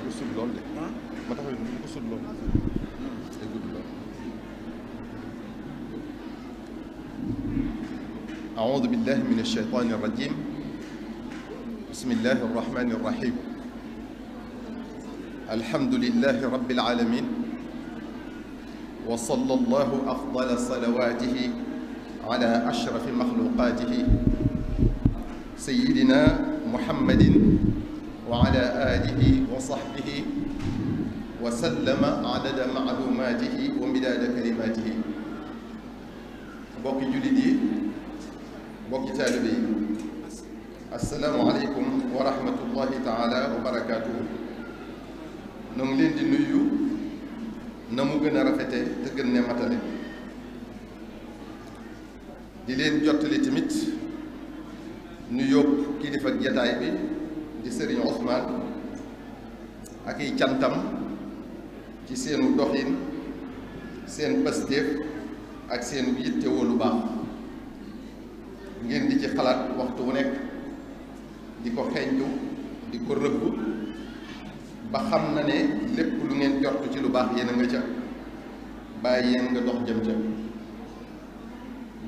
ko sut lool de ma taxaw ñu ko sut lool day gudd lool أعوذ بالله من الشيطان الرجيم بسم الله الرحمن الرحيم الحمد لله رب العالمين وصلى الله أفضل صلواته على أشرف مخلوقاته سيدنا محمد وعلى آله وصحبه وسلم عدد معلوماته ومداد كلماته بوكي جلدي بوكي تالبي السلام عليكم ورحمة الله تعالى وبركاته نملين دي نيو نمو gëna rafété te gën né matalé di leen jottali tamit nu yóbbu kilifa jataay bi di Serigne Ousmane ak i cantam ci seenu doxin seen pastéef ak seen yittewoo lu baax ngeen di ci xalaat waxtu wu nekk di ko xeeñtu di ko rëbb ba xam na ne lépp lu ngeen jortu ci lu baax yéen a nga ca bàyyi yéen nga dox jëm ca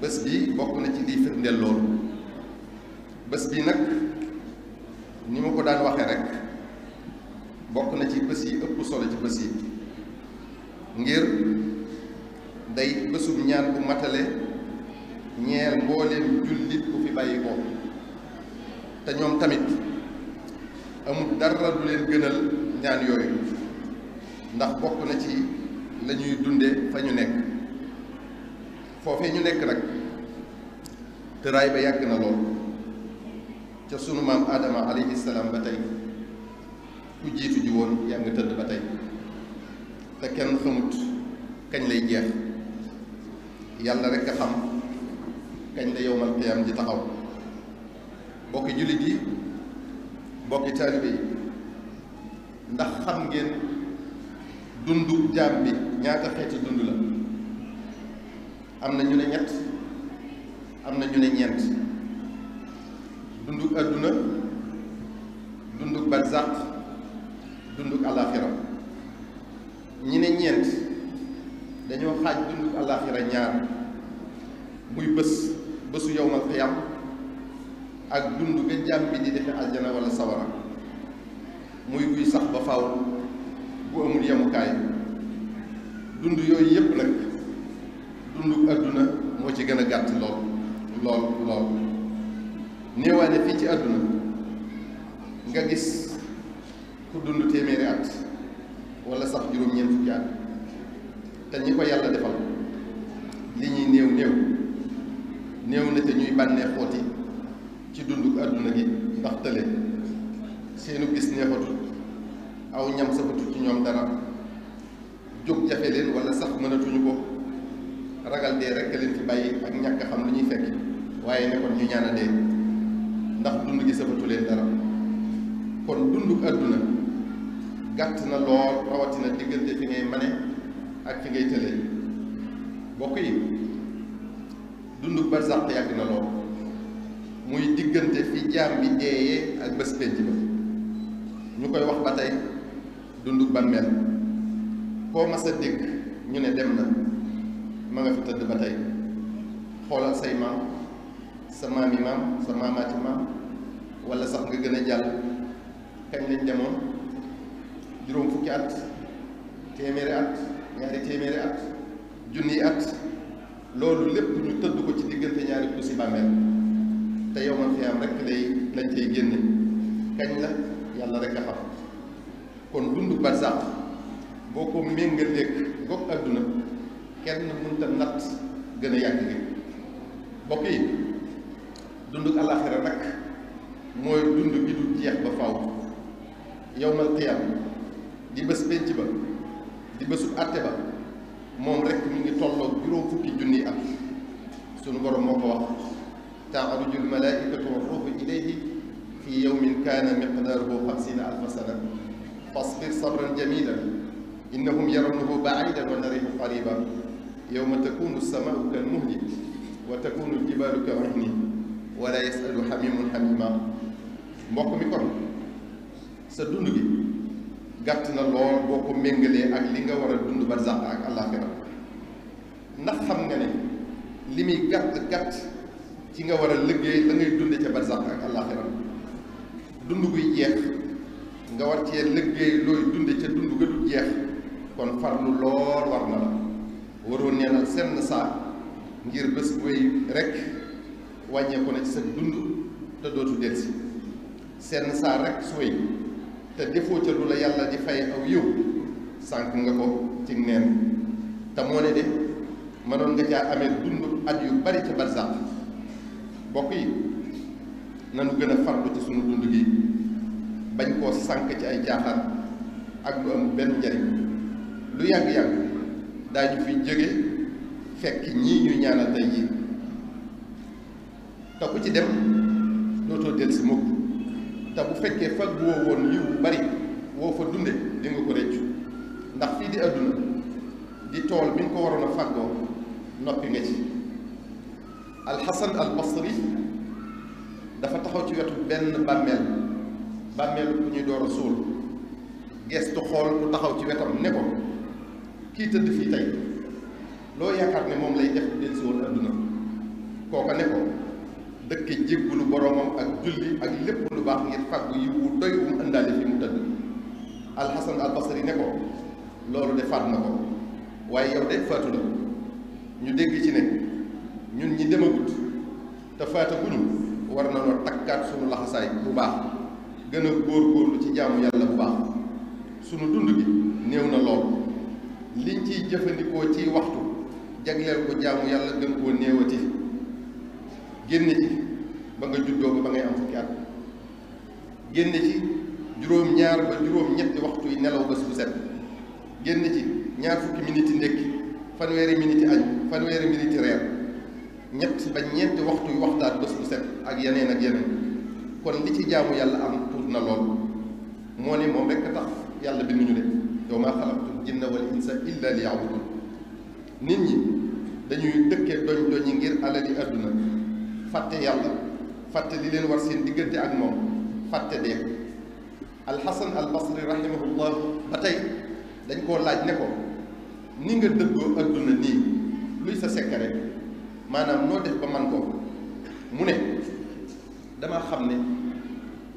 bés bi bokk na ci liy firndeel loolu bés bi nag ni ma ko daan waxee rek bokk na ci bés yi ëpp solo ci bés yi ngir day bésub ñaan bu matale ñeel mbooleem jullit bu fi bàyyi ko te ñoom tamit amul dara lu leen gënal ñaan yooyu ndax bokk na ci la ñuy dunde fa ñu nekk foofee ñu nekk nag tëraay ba yàgg na lool ca sunu maam Adama alayhi salaam ba tey ku jiitu ji woon yaa nga tëdd ba tey te kenn xamut kañ lay jeex yàlla rekk a xam kañ la yowmal qiyaam di taxaw bokki jullit yi bokki taalibe yi ndax xam ngeen dundu jaam bi ñaata xeeti dund la am na ñu ne ñett am na ñu ne ñeent dunduk àdduna dunduk barzaq dunduk àllaaxira ñi ne ñeent dañoo xaaj dunduk àllaaxira ñaar muy bésu yowmal qiyaam ak dund ga jaam bi di defe aljana wala sawara muy guy sax ba faaw bu amul yemukaay dund yooyu yépp nag dunduk àdduna moo ci gën a gàtt lool néewaane fii ci àdduna nga gis ku dund téeméeri at wala sax juróom-ñeent fukki at te ñi ko yàlla defal li ñuy néew na te ñuy bànnee xooti ci dunduk àdduna gi ndax tële seenu gis neexatul aw ñam safatut ci ñoom dara jóg jafe leen wala sax mënatuñu ko ragal dee rekk leen fi bàyyi ak ñàkk xam lu ñuy fekk waaye nekkoon ñu ñaan a dee ndax dund gi safatu leen dara kon dunduk àdduna gàtt na lool rawatina diggante fi ngay mane ak fi ngay tële bokk yi dunduk barzaq yàgg na lool muy diggante fi jaam bi deeyee ak bés penc ba ñu koy wax ba tey dunduk bàmmeel koo mas a dégg ñu ne dem na ma nga fi tëdd ba tey xoolal say maam sa maami maam sa maamaati maam wala sax nga gën a jàll kañ lañ demoon juróom fukki at téeméeri at ñaari téeméeri at junniy at loolu lépp ñu tëdd ko ci diggante ñaari puusi bàmmeel te yow man fi am rek lañ cay génne kañ la yàlla rek a xam kon dundu barzaq boo ko méngaleeg goog àdduna kenn mënta natt gën a yàgg gi bokk yi dunduk àllaaxira nag mooy dund gi du jeex ba faaw yowmal qiyaam di bés penc ba di bésu àtte ba moom rek mi ngi tolloog juróom fukki junni at sunu borom moo ko wax ta'ruju al-malaa'ikatu war-ruuhu ilayhi fi yawmin kaana miqdaaruhu 50 alfa sana fasbir sabran jamiilan innahum yarawnahu ba'iidan wa naraahu qariiban yawma takuunu as-samaa'u kal-muhli wa takuunu al-jibaalu kal-'ihni wa laa yas'alu hamiimun hamiimaa mbokk mi kon sa dund gi gàtt na lool boo ko méngalee ak li nga war a dund barzaq ak àllaaxira ndax xam nga ne li muy gàtt ci nga war a liggéey la ngay dunde ca barzaq ak àllaaxira dund guy jeex nga war cee liggéey looy dunde ca dund ga du jeex kon farlu lool war na la waroo neenal senn saa ngir bés booy rekk wàññeeku na ci sa dund te dootu delsi senn saa rekk sooy te defoo ca lu la yàlla di fay aw yiw sànq nga ko ci neen te moo ne de mënoon nga caa amee dund at yu bari ca barzaq bokk yi nanu gën a farlu ci sunu dund gi bañ koo sànq ci ay jaaxaan ak lu am benn njariñ lu yàgg-yàgg daañu fi jóge fekk ñii ñuy ñaanal tey jii te ku ci dem dootoo del si mukk te bu fekkee fag woo woon yiw bu bari woo fa dunde di nga ko réccu ndax fii di àdduna di tool bi nga ko waroon a fàggoo noppi nga ci alxasan al basri dafa taxaw ci wetu benn bàmmeel bu ñuy door a suul gestu xool ku taxaw ci wetam ne ko kii tëdd fii tey loo yaakaar ne moom lay def del si woon àdduna kooka ne ko dëkke jéggulu boromam ak julli ak lépp lu baax ngir fàggu yi wu doy wu mu ëndaale fi mu tëdd alxasan al basri ne ko loolu de faat na ko waaye yow de faatu la ñu dégg ci ne ñun ñi demagut te faataguñu war na noo takkaat sunu laxasaay bu baax gën a góor-góorlu ci jaamu yàlla bu baax sunu dund gi néew na lool liñ ciy jëfandikoo ci waxtu jagleel ko jaamu yàlla gën koo néewati génne ci ba nga juddoo ba ngay am fukki at génne ci juróom-ñaar ba juróom-ñetti waxtu yi nelaw bés bu set génne ci ñaar fukki miniti ndékki fanweeri miniti añ fanweeri miniti reer ñett ba ñeenti waxtu yu waxtaan bés bu set ak yeneen kon li ci jaamu yàlla am tuut na lool moo ne moom rekk tax yàlla binduñu de yow maa xalaqtul jinna wal insa illa liya'budun nit ñi dañuy dëkkee doñ yi ngir alali àdduna fàtte yàlla fàtte li leen war seen diggante ak moom fàtte dee alxasan al basri rahimahullah ba tey dañ koo laaj ne ko ni nga dëggoo àdduna nii luy sa secret maanaam noo def ba man ko mu ne dama xam ne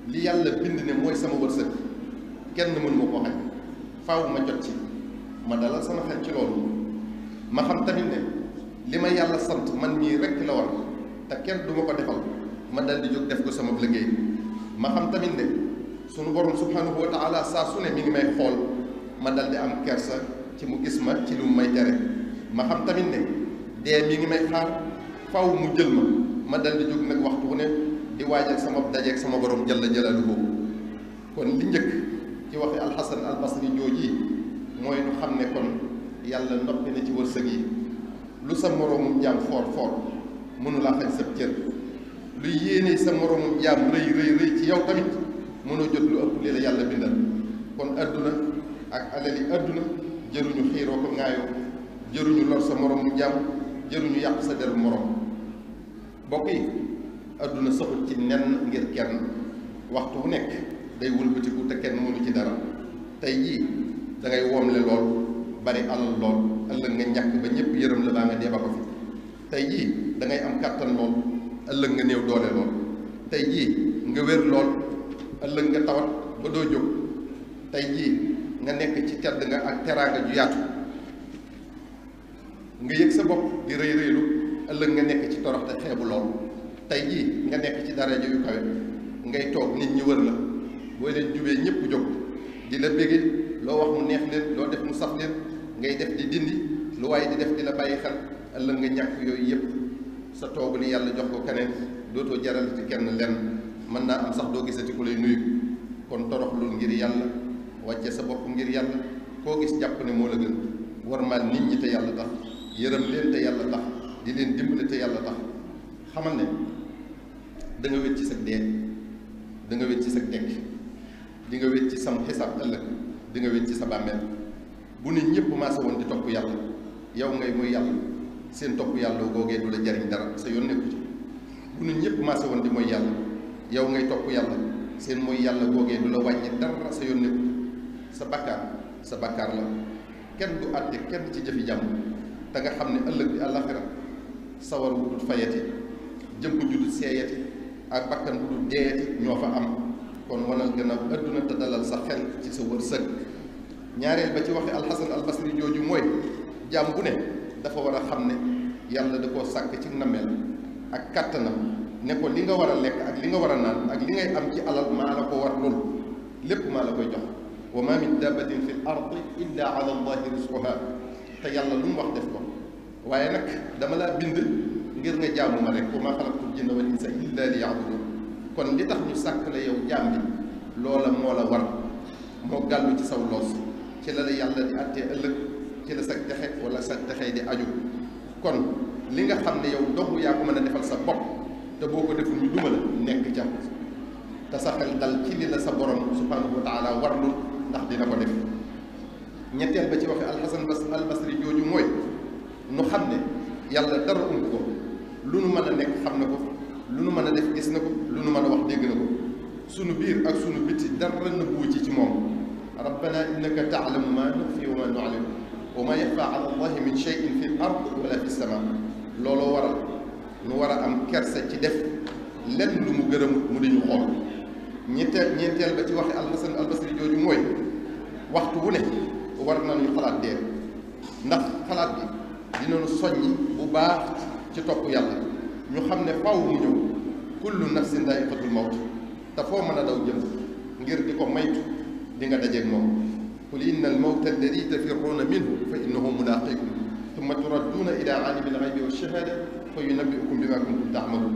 li yàlla bind ne mooy sama wërsëg kenn mënu ma koo xañ faaw ma jot ci ma dalal sama xel ci loolu ma xam tamit ne li ma yàlla sant man mii rekk la war te kenn du ma ko defal ma dal di jóg def ko sama liggéey ma xam tamit ne sunu borom subhanahu wa taala saa su ne mi ngi may xool ma dal di am kersa ci mu gis ma ci lu mu may tere ma xam tamit ne dee mi ngi may xaar faw mu jël ma dal di jóg nag waxtu wu ne di waajal sama dajeeg sama borom jalla jalaaluhu kon li njëkk ci waxi alxasan al basri jooji mooy nu xam ne kon yàlla noppi na ci wërsëg yi lu sa moroomum jaam foor foor mënu laa xañ sab cër lu yéene sa moroomum jaam rëy ci yow tamit mënoo jot lu ëpp li la yàlla bindal kon adduna ak alali adduna jëruñu xiiroo ko ŋaayoo jëruñu lor sa moroomum jaam jëruñu yàq sa deru moroom bokk yi adduna saxul ci nenn ngir kenn waxtu wu nekk day wëlbatiku te kenn mënu ci dara tey jii da ngay woomle lool bari alal lool ëllëg nga ñàkk ba ñëpp yërëm la baa nga dee ba ko fi tey jii da ngay am kàttan lool ëllëg nga néew doole lool tey jii nga wér lool ëllëg nga tawat ba doo jóg tey jii nga nekk ci tedd nga ak teraanga ju yaatu nga yëg sa bopp di rëy rëylu ëllëg nga nekk ci torox te xeebu lool tey jii nga nekk ci daraja yu kawe ngay toog nit ñi wër la boo leen jubee ñëpp jóg di la bége loo wax mu neex leen loo def mu saf leen ngay def di dindi lu waaye di def di la bàyyi xel ëllëg nga ñàkk yooyu yëpp sa toogu li yàlla jox ko keneen dootoo jaral ci kenn lenn mën naa am sax doo gisati ku lay nuyu kon toroxlul ngir yàlla wàcce sa bopp ngir yàlla koo gis jàpp ne moo la gën warmaal nit ñi te yàlla tax yërëm leen te yàlla tax di leen dimbali te yàlla tax xamal ne da nga wét ci sa dee da nga wét ci sa dekk di nga wét ci sam xisaab ëllëg di nga wét ci sa bàmmeel bu nit ñëpp maase woon di topp yàlla yow ngay mooy yàlla seen topp yàlla googee du la jariñ dara sa yoon nekku ci bu nit ñëpp maase woon di mooy yàlla yow ngay topp yàlla seen mooy yàlla googee du la wàññi dara sa yoon nekku sa bakkaar la kenn du àtte kenn ci jëfi jàmm te nga xam ne ëllëg bi àllaxira sawar wu dul fayati jëmm ju dul seeyati ak bakkan bu dul deeyati ñoo fa am kon wanal gën a adduna te dalal sa xel ci sa wërsëg. ñaareel ba ci waxe alxasan albasri jooju mooy jaam bu ne dafa war a xam ne yàlla da koo sàkk ci nameel ak kàttanam ne ko li nga war a lekk ak li nga war a naan ak li ngay am ci alal maa la ko war loolu lépp maa la koy jox wa ma min dabbatin fi l ardi illa ala allahi risquha te yàlla lu mu wax def ko waaye nag dama laa bind ngir nga jaamu ma rek wa ma xalaqtul jinna wal insa illa li yaabudun kon li tax ñu sàkk la yow jaam bi loola moo la war moo gàllu ci saw loos ci la la yàlla di àttee ëllëg ci la sag texe wala sag texe di aju kon li nga xam ne yow dong yaa ko mën a defal sa bopp te boo ko deful ñu duma la nekk ca te sa xel dal ci li la sa borom subhanahu wa taala warlul ndax dina ko def. ñetteel ba ci waxe alxasan albasri jooju mooy nu xam ne yàlla dara umb ko lu nu mën a nekk xam na ko lu nu mën a def gis na ko lu nu mën a wax dégg na ko sunu biir ak sunu biti dara nëbbuwu ci moom. rabbana innaka taalamu ma nuxfi wa ma nu'lin wa ma yaxfa ala allahi min cheyin fi l ard wala fi sama looloo waral nu war a am kersa ci def lenn lu mu gërëm mu di ñu xool. ñeenteel ba ci waxe alxasan albasri jooju mooy waxtu wu ne war nañu xalaat dee ndax xalaat bi dinañu soññi bu baax ci topp yàlla ñu xam ne faaw mu ñëw kullu nafsin daa'iqatul mawt te foo mën a daw jëm ngir di ko maytu di nga dajeeg moom qul inna al mawta alladi tafirruuna minhu fa innahu mulaaqiikum tumma turadduuna ila aalimi al ghaybi wa shahaada fa yunabbi'ukum bima kuntum ta'maluun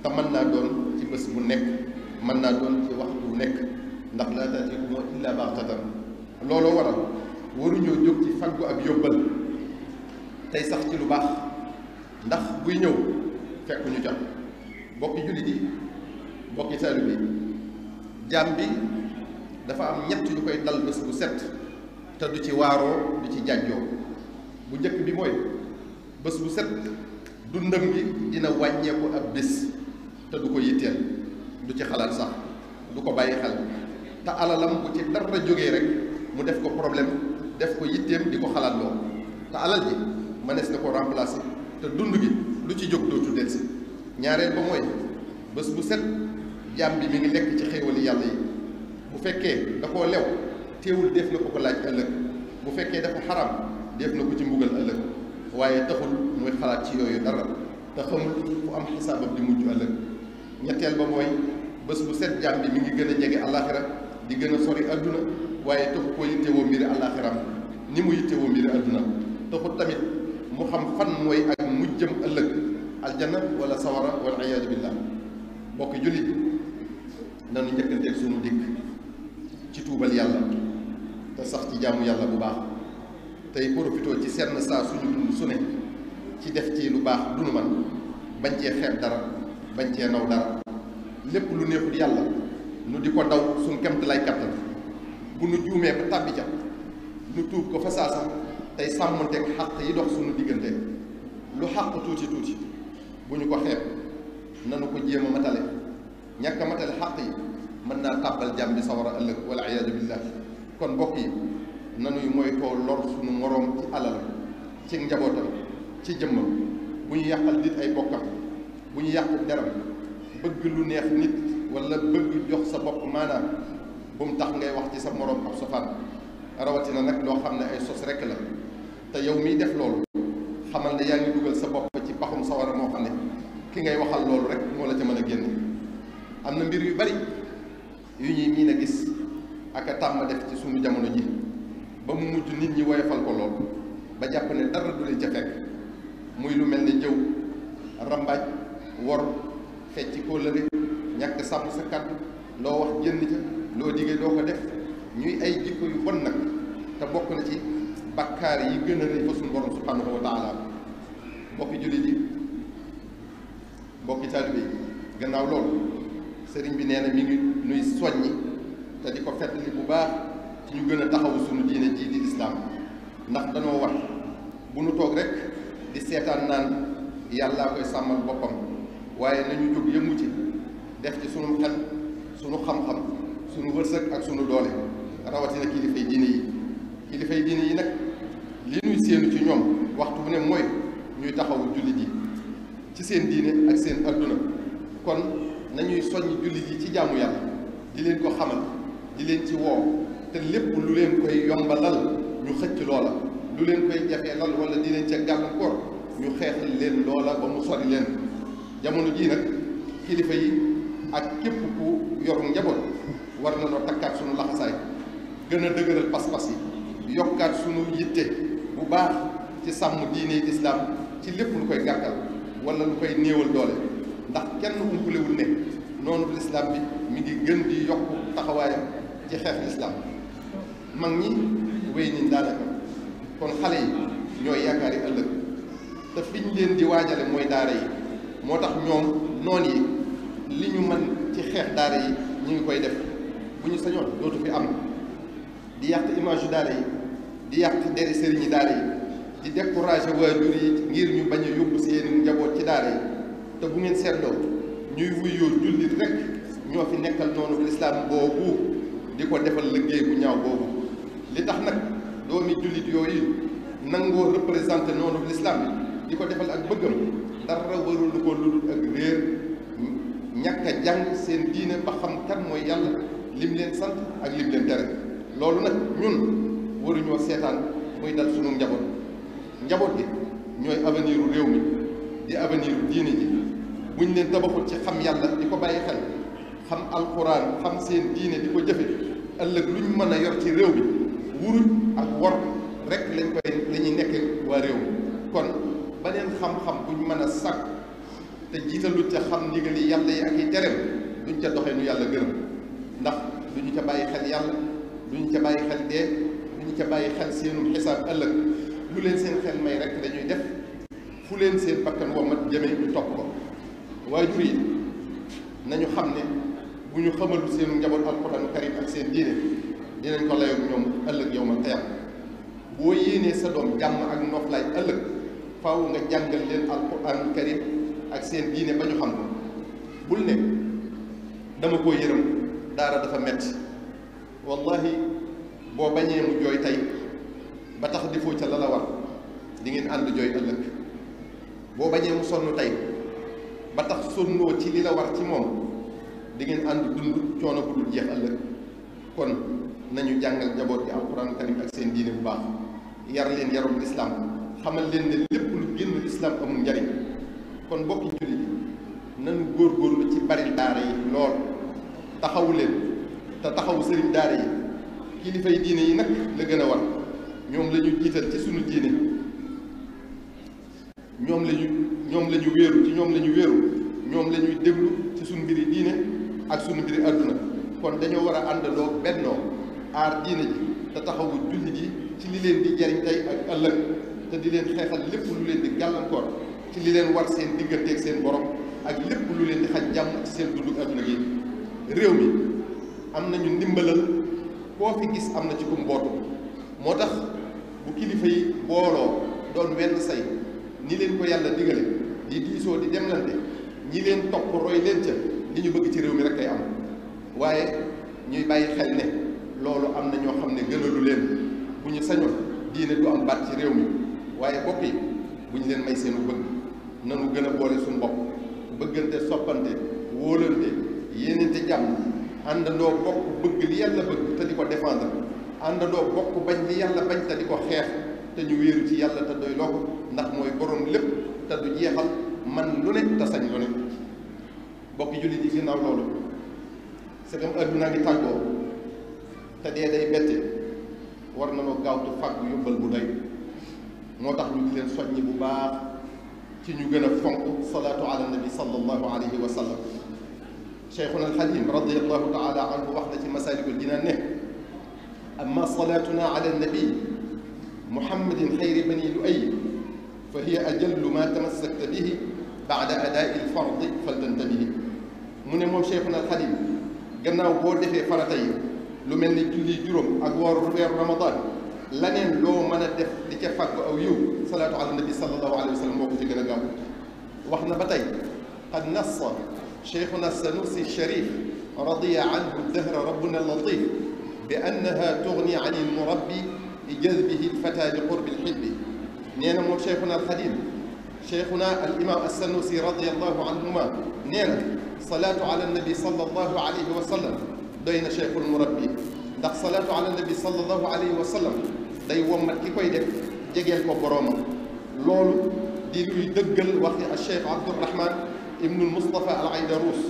te mën naa doon ci bés bu nekk mën naa doon ci waxtu bu nekk ndax laa taatiikum illa baxtatan looloo waral waruñoo jóg ci faggu ak yóbbal tey sax ci lu baax ndax buy ñëw fekk ñu jot bokki jullit yi bokki taalibe bi jaam bi dafa am ñett yu koy dal bés bu set te du ci waaroo du ci jàjjoo bu njëkk bi mooy bés bu set dundam gi dina wàññeeku ab bés te du ko yitteel du ci xalaat sax du ko bàyyi xel te alalam bu ci dara jógee rek mu def ko problème def ko yitteem di ko xalaat loo te alal ji mënees na ko remplacer te dund gi lu ci jóg dootu delsi. ñaareel ba mooy bés bu set jaam bi mi ngi lekk ci xéewali yàlla yi bu fekkee da koo lew teewul def na ko laaj ëllëg bu fekkee dafa xaram def na ko ci mbugal ëllëg waaye taxul muy xalaat ci yooyu dara te xamul fu am xisaabam di mujj ëllëg. ñetteel ba mooy bés bu set jaam bi mi ngi gën a jege àllaaxira di gën a sori adduna waaye taxu koo yittewoo mbiri àllaaxiram ni mu yittewoo mbiri adduna taxul tamit mu xam fan mooy ak mujjëm ëllëg aljanna wala sawara wal iyaadu billah. mbokki jullit nanu njëkkanteeg sunu dikk ci tuubal yàlla te sax ci jaamu yàlla bu baax tey profitoo ci senn saa suñu dund su ne ci def ci lu baax du nu man bañ cee xeeb dara bañ cee naw dara lépp lu neexul yàlla nu di ko daw suñ kemt lay kattan bu nu juumee ba tàbbi ca nu tuub ko fa saasa tey sàmmanteeg xàq yi dox suñu diggante lu xàq tuuti tuuti bu ñu ko xeeb nanu ko jéem a matale ñàkk a matale xàq yi mën naa tàbbal jàmm bi sawara ëllëg wala iyaadu billah. kon mbokk yi nanuy moytoo lor suñu moroom ci alal ci njabootam ci jëmmam bu ñu yàqal nit ay bokkam bu ñu yàq deram bëgg lu neex nit wala bëgg jox sa bopp maanaam bu mu tax ngay wax ci sa moroom ab sofaan rawatina nag loo xam ne ay sos rekk la te yow miy def loolu xamal ne yaa ngi dugal sa bopp ci paxum sawara moo xam ne ki ngay waxal loolu rek moo la ca mën a génn. am na mbir yu bari yu ñuy miin a gis ak a tàmm def ci sunu jamono ji ba mu mujj nit ñi woyofal ko lool ba jàpp ne dara du leen ca fekk muy lu mel ne jëw rambaaj wor fecc kóllëre ñàkk sàmm sa kàddu loo wax jënd ca loo digee doo ko def ñuy ay jikko yu bon nag te bokk na ci bakkaar yi gën a rëy fa suñu borom subhanahu wa taala. mbokki jullit yi mbokki taalibe yi gannaaw loolu sëriñ bi nee na mi ngi nuy soññi te di ko fettali bu baax ci ñu gën a taxawu suñu diine jii di islaam ndax danoo wax bu nu toog rek di seetaan naan yàllaa koy sàmmal boppam waaye nañu jóg yëngu ci def ci sunu xel sunu xam-xam sunu wërsëg ak sunu doole rawatina kilifay diine yi. kilifay diine yi nag li ñuy séenu ci ñoom waxtu bu ne mooy ñuy taxawu jullit yi ci seen diine ak seen adduna. kon nañuy soññ jullit yi ci jaamu yàlla di leen ko xamal di leen ci woo te lépp lu leen koy yombalal ñu xëcc loola, lu leen koy jafeelal wala di leen ca gàllankoor ñu xeexal leen loola ba mu sori leen. jamono jii nag kilifa yi ak képp ku yor njaboot war na noo takkaat sunu laxasaay gën a dëgëral pas-pas yi yokkaat sunu yitte bu baax ci sàmm diine islaam ci lépp lu koy gàkkal wala lu koy néewal doole, ndax kenn umpulewul ne noonu lislaam bi mi ngi gën di yokk taxawaayam ci xeex lislaam. mag ñi wéy niñ daanaka kon xale yi ñooy yaakaari ëllëg te fi ñu leen di waajale mooy daara yi. moo tax ñoom noon yi li ñu mën ci xeex daara yi ñu ngi koy def. bu ñu sañoon dootu fi am di yàq image yu daara yi di yàq deri sëriñi daara yi di décourager waajur yi ngir ñu bañ a yóbbu seen njaboot ci daara yi. te bu ngeen seetloo ñuy wuyoo jullit rek ñoo fi nekkal noonu lislaam boobu di ko defal liggéey bu ñaaw boobu. li tax nag doomi jullit yooyu nangoo représenté noonu lislaam di ko defal ak bëggam dara warul ko lu dul ak réer ñàkk a jàng seen diine ba xam kan mooy yàlla lim leen sant ak lim leen tere. loolu nag ñun waruñoo seetaan muy dal sunu njaboot gi ñooy avenir u réew mi di avenir u diine ji. buñ leen tabaxul ci xam yàlla di ko bàyyi xel xam alquran xam seen diine di ko jëfe ëllëg luñ mën a yor ci réew mi wuruj ak wor rek la ñuy nekk waa réew mi. kon beneen xam-xam buñ mën a sàkk te jiitalu ca xam ndigali yàlla yi ak i tereem duñ ca doxee nu yàlla gërëm, ndax duñu ca bàyyi xel yàlla, duñu ca bàyyi xel dee, duñu ca bàyyi xel seenum xisaab ëllëg. lu leen seen xel may rek lañuy def, fu leen seen bakkan womat jëmee ñu topp ko. waajur yi nañu xam ne bu ñu xamalu seenu njaboot alquranu karim ak seen diine dinañ ko layoog ñoom ëllëg yow ma xiyam. boo yéenee sa doom jàmm ak noflaay ëllëg faaw nga jàngal leen alquranu karim ak seen diine ba ñu xam ko. bul ne dama koo yërëm daara dafa metti wallahi boo bañee mu jooy tey ba tax defoo ca la la war di ngeen ànd jooy ëllëg. boo bañee mu sonn tey ba tax sonnoo ci li la war ci moom di ngeen ànd dund coono bu dul jeex ëllëg. kon nañu jàngal njaboot gi alquran karim ak seen diine bu baax, yar leen yarum lislaam, xamal leen ne lépp lu génn lislaam amul njariñ. kon bokki jullit yi nañu góorgóorlu ci bari daara yi lool, taxawu leen te taxawu sëriñ daara yi. kilifay diine yi nag la gën a war, ñoom la ñu jiital ci sunu diine, ñoom la ñu wéeru ci ñoom la ñu wéeru, ñoom la ñuy déglu ci sunu mbiri diine ak sunu mbiri àdduna. kon dañoo war a àndandoo bennoo aar diine ji te taxawu jullit yi ci li leen di jariñ tey ak ëllëg, te di leen xeexal lépp lu leen di gàllankoor ci li leen war seen digganteeg seen borom ak lépp lu leen di xaj jàmm ci seen dunduk àdduna gi. réew mi am nañu ndimbalal koo fi gis am na ci ku mbootu. moo tax bu kilifa yi booloo doon wenn say ni leen ko yàlla digale di diisoo di demlante, ñi leen topp roy leen ca li ñu bëgg ci réew mi rek kay am. waaye ñuy bàyyi xel ne loolu am na ñoo xam ne gënalu leen. bu ñu sañoon diine du am baat ci réew mi, waaye bopp yi bu ñu leen may seenu bëgg nanu gën a boole suñu bopp, bëggante, soppante, wóolante, yéenante jàmm, àndandoo bokk bëgg li yàlla bëgg te di ko défendre, àndandoo bokk bañ li yàlla bañ te di ko xeex, te ñu wéeru ci yàlla te doy loo ko, ndax mooy borom lépp te du jeexal, man lu ne te sañ lu ne. bokki jullit yi ginnaaw loolu segam adduna ngi tàggoo te dee day bette, war na noo gaawtu fàggu yóbbal bu doy. moo tax ñu di leen soññi bu baax ci ñu gën a fonk salaatu ala nabi sallallahu alayhi wa sallam. cheikhuna alxadim radiallahu taala anhu wax na ci masaalikul jinaan ne amma salaatuna ala nabi muhammadin xayri bani luay fa hiya ajallu ma tamassakta bihi baada adaai lfardi faltantabihi. mu ne moom cheikhuna alxadim gannaaw boo defee farata yi lu mel ni julli juróom ak wooru weeru ramadan, laneen loo mën a def di ca fàggu aw yiw salaatu ala nabi sallallahu alayhi wa sallam moo ko ci gën a gaaw. wax na ba tey qad nassa cheikhuna sanusi sharif radiya anhu dahra rabbuna latif bi annaha tugni an il murabbi li jazbihi lfata li qurbi lxibbi. nee na moom cheikhuna alxadim cheikhuna al imam assanusi radiallahu anhuma nee na salaatu ala nabi sallallahu alayhi wa sallam doy na cheikhul murabbi, ndax salaatu ala nabi sallallahu alayhi wa sallam day wommat ki koy def jegeel ko boroomam. loolu di luy dëggal waxi al cheikh Abdourahman ibnul Moustapha al Aydarous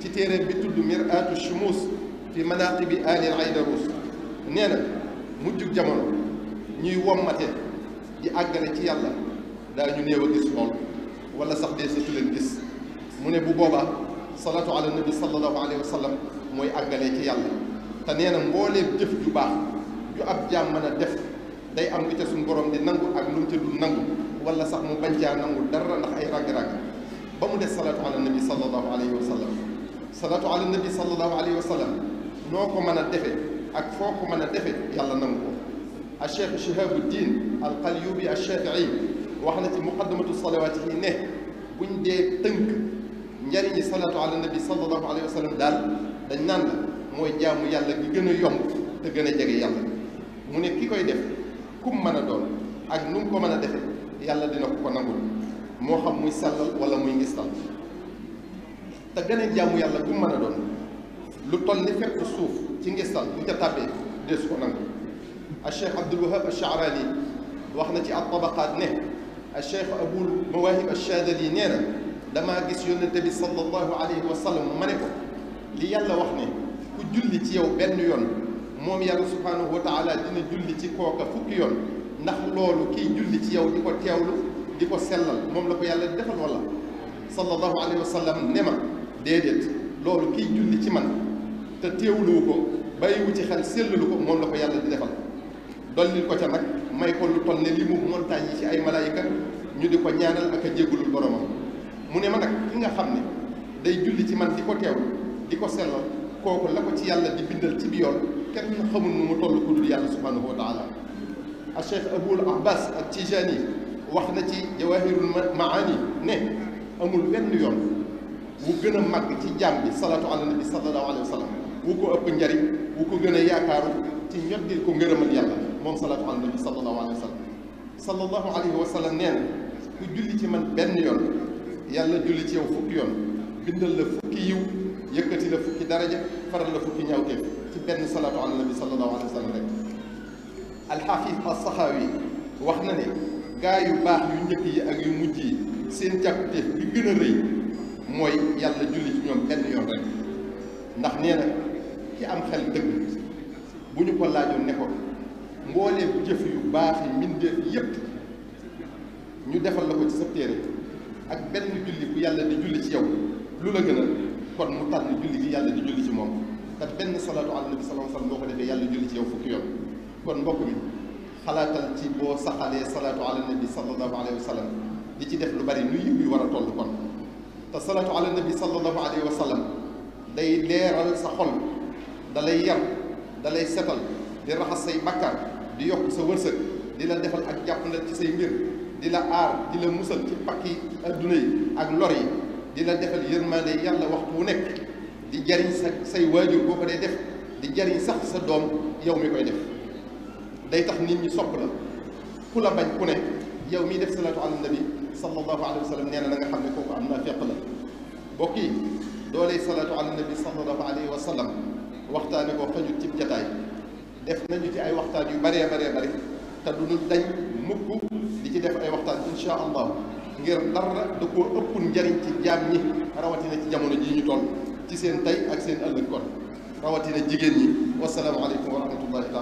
ci téeréem bi tudd Mir'atu Shumuus fi manaqibi ali al Aydarous. nee na mujjug jamono ñuy wommate di àggale ci yàlla daañu néew a gis lool wala sax dee satu leen gis. mu ne bu boobaa salaatu ala nabi sallallahu alayhi wa sallam mooy àggalee ci yàlla. te nee na mbooleem jëf ju baax ju ab jaam mën a def day am lu ca suñu borom di nangu ak lu mu ca dul nangu, wala sax mu bañ caa nangu dara ndax ay ragg-ragg, ba mu des salaatu ala nabi sallallahu alayhi wa sallam. salaatu ala nabi sallallahu alayhi wa sallam noo ko mën a defe ak foo ko mën a defe yàlla nangu ko. al cheikh Shihabuddin al Qalyubi al Shafii wax na ci muqaddamatu salawaati yi ne buñ dee tënk njariñi salaatu ala nabi sallallahu alayhi wa sallam daal dañ naan la mooy jaamu yàlla gi gën a yomb te gën a jege yàlla. mu ne ki koy def kum mën a doon ak nu mu ko mën a defe yàlla dina ko nangul, moo xam muy sellal wala muy ngistal. te gën a jaamu yàlla kum mën a doon lu toll ni fekk suuf ci ngistal bu ca tàbbee deesu ko nangu. al cheikh Abdul Wahab al Sha'rani wax na ci at-Tabaqaat ne al cheikh Abul Mawahib al Shadali nee na damaa gis yónnente bi sallallahu alayhi wa sallam ma ne ko li yàlla wax ne ku julli ci yow benn yoon moom yàlla subhanahu wa taala dina julli ci kooka fukki yoon, ndax loolu kiy julli ci yow di ko teewlu di ko sellal moom la ko yàlla di defal wala. sallallahu alayhi wa sallam ne ma déedéet, loolu kiy julli ci man te teewluwu ko bàyyiwu ci xel sellalu ko moom la ko yàlla di defal. dollil ko ca nag may ko lu toll ne li mu montagne yi ci ay malaayika ñu di ko ñaanal ak a jéggulul boromam. mu ne ma nag ki nga xam ne day julli ci man di ko teewlu di ko sellal kooku la ko ci yàlla di bindal ci bi yoon kenn xamul nu mu toll ku dul yàlla subhanahu wa taala. al cheikh Abul Abbas al Tijani wax na ci Jawahirul Maani ne amul wenn yoon wu gën a màgg ci jaam bi salaatu ala nabi sallallahu alayhi wa sallam, wu ko ëpp njariñ, wu ko gën a yaakaaru ci ñoddil ko ngërëmal yàlla moom salaatu ala nabi sallallahu alayhi wa sallam. sallallahu alayhi wa sallam nee na ku julli ci man benn yoon yàlla julli ci yow fukki yoon, bindal la fukki yiw, yëkkati la fukki daraja, faral la fukki ñaawteef ci benn salaatu ala nabi sallallahu alayhi wa sallam rek. alxaafis as-Saxaawi wax na ne gaa yu baax yu njëkk yi ak yu mujj yi seen càkkutéef bi gën a rëy mooy yàlla julli ci ñoom benn yoon rek. ndax nee na ki am xel dëgg bu ñu ko laajoon ne ko mbooleem jëf yu baax yi mbindeef yépp ñu defal la ko ci sa téere ak benn julli bu yàlla di julli ci yow lu la gën a, kon mu tànn julli gi yàlla di julli ci moom. te benn salaatu ala nabi sallallahu alayhi wa sallam boo ko defee yàlla julli ci yow fukki yoon. kon mbokk mi xalaatal ci boo saxalee salaatu ala nabi sallallahu alayhi wa sallam di ci def lu bari nu yiw yi war a toll kon. te salaatu ala nabi sallallahu alayhi wa sallam day leeral sa xol, dalay yar, dalay setal, di raxas say bakkaar, di yokk sa wërsëg, di la defal ak jàppandal ci say mbir, di la aar, di la musal ci pakki adduna yi ak lor yi, di la defal yërmande yàlla waxtu wu nekk, di jariñ say waajur boo ko dee def, di jariñ sax sa doom yow mi koy def. day tax nit ñi sopp la, ku la bañ ku ne yow miy def salaatu ala nabi sallallahu alayhi wa sallam nee na nga xam ne kooku am naa feq la. mbokk yi dooley salaatu ala nabi sallallahu alayhi wa sallam waxtaane ko xajut ci jataay, def nañu ci ay waxtaan yu bëree bëri te du ñu dañ mukk di ci def ay waxtaan insha allah, ngir dara da koo ëpp njariñ ci jaam ñi, rawatina ci jamono jii ñu toll ci seen tey ak seen ëllëg kon rawatina jigéen ñi. wasalaamu aleykum wa rahmatullahi taala